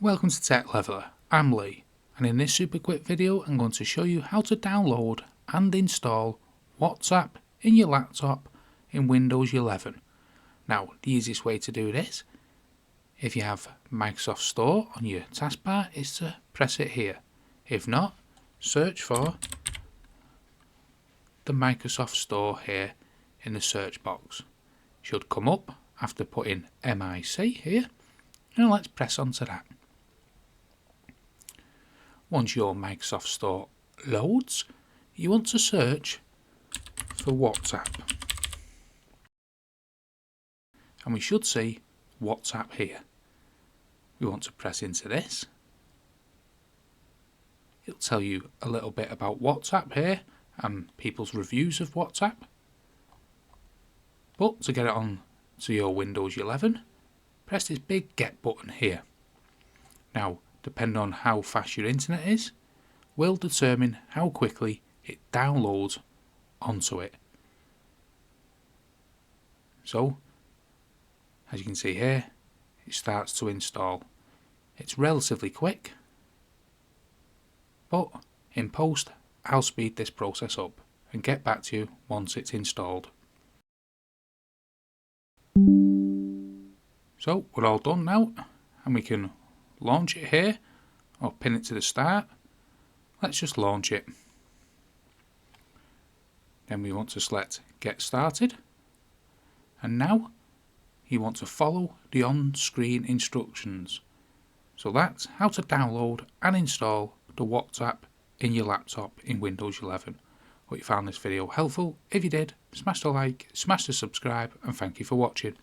Welcome to Tech Leveler, I'm Lee, and in this super quick video I'm going to show you how to download and install WhatsApp in your laptop in Windows 11. Now, the easiest way to do this, if you have Microsoft Store on your taskbar, is to press it here. If not, search for the Microsoft Store here in the search box. It should come up after putting MIC here, and let's press onto that. Once your Microsoft Store loads, you want to search for WhatsApp. And we should see WhatsApp here. We want to press into this. It'll tell you a little bit about WhatsApp here and people's reviews of WhatsApp. But to get it on to your Windows 11, press this big Get button here. Now, depending on how fast your internet is, will determine how quickly it downloads onto it. So, as you can see here, it starts to install. It's relatively quick, but in post I'll speed this process up and get back to you once it's installed. So we're all done now, and we can launch it here or pin it to the start. Let's just launch it. Then we want to select Get Started, and now you want to follow the on-screen instructions. So that's how to download and install the WhatsApp in your laptop in Windows 11. Hope you found this video helpful. If you did, smash the like, smash the subscribe, and thank you for watching.